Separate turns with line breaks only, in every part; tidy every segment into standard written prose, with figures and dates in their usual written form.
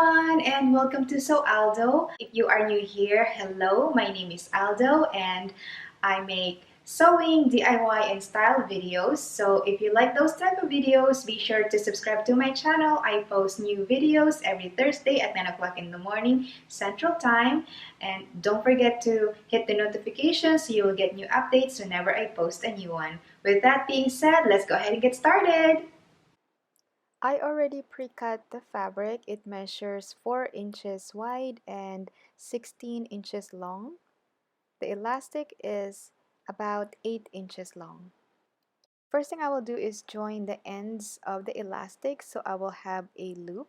everyone, and welcome to Aldo. If you are new here, hello, my name is Aldo and I make sewing, DIY, and style videos. So if you like those type of videos, be sure to subscribe to my channel. I post new videos every Thursday at 9 o'clock in the morning Central Time. And don't forget to hit the notifications so you will get new updates whenever I post a new one. With that being said, let's go ahead and get started.
I already pre-cut the fabric. It measures 4 inches wide and 16 inches long. The elastic is about 8 inches long. First thing I will do is join the ends of the elastic, so I will have a loop.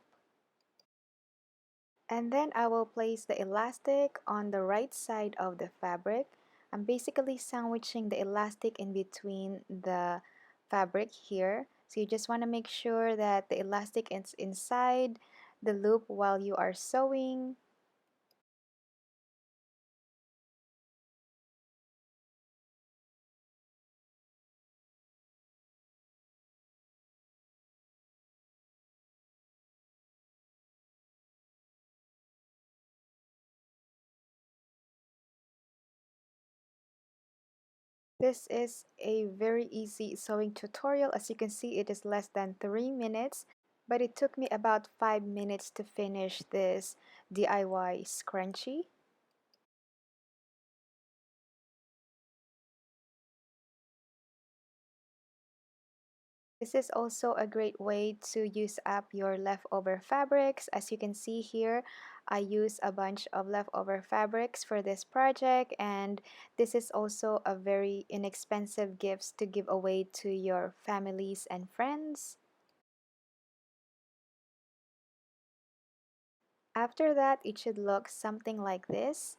And then I will place the elastic on the right side of the fabric. I'm basically sandwiching the elastic in between the fabric here. So you just want to make sure that the elastic is inside the loop while you are sewing. This is a very easy sewing tutorial. As you can see, it is less than 3 minutes, but it took me about 5 minutes to finish this DIY scrunchie. This is also a great way to use up your leftover fabrics. As you can see here, I use a bunch of leftover fabrics for this project, and this is also a very inexpensive gift to give away to your families and friends. After that, it should look something like this.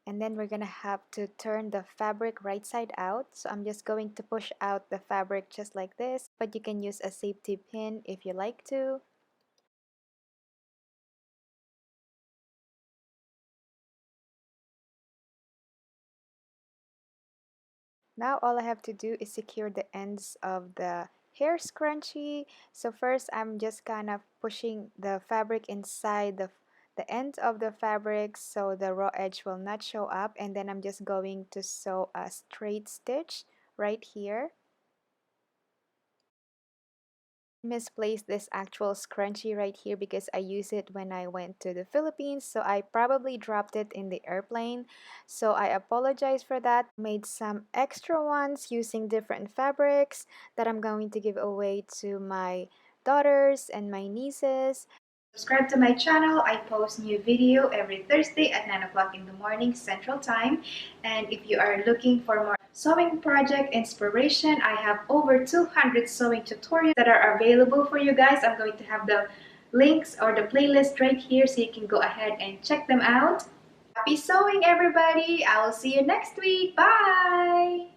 And then we're gonna have to turn the fabric right side out. So I'm just going to push out the fabric just like this, but you can use a safety pin if you like to. Now all I have to do is secure the ends of the hair scrunchie. So first I'm just kind of pushing the fabric inside the end of the fabric so the raw edge will not show up, and then I'm just going to sew a straight stitch right here. Misplaced this actual scrunchie right here because I used it when I went to the Philippines, so I probably dropped it in the airplane, so I apologize for that. Made some extra ones using different fabrics that I'm going to give away to my daughters and my nieces.
Subscribe to my channel. I post new video every Thursday at 9 o'clock in the morning Central Time. And if you are looking for more sewing project inspiration, I have over 200 sewing tutorials that are available for you guys. I'm going to have the links or the playlist right here so you can go ahead and check them out. Happy sewing, everybody! I will see you next week. Bye!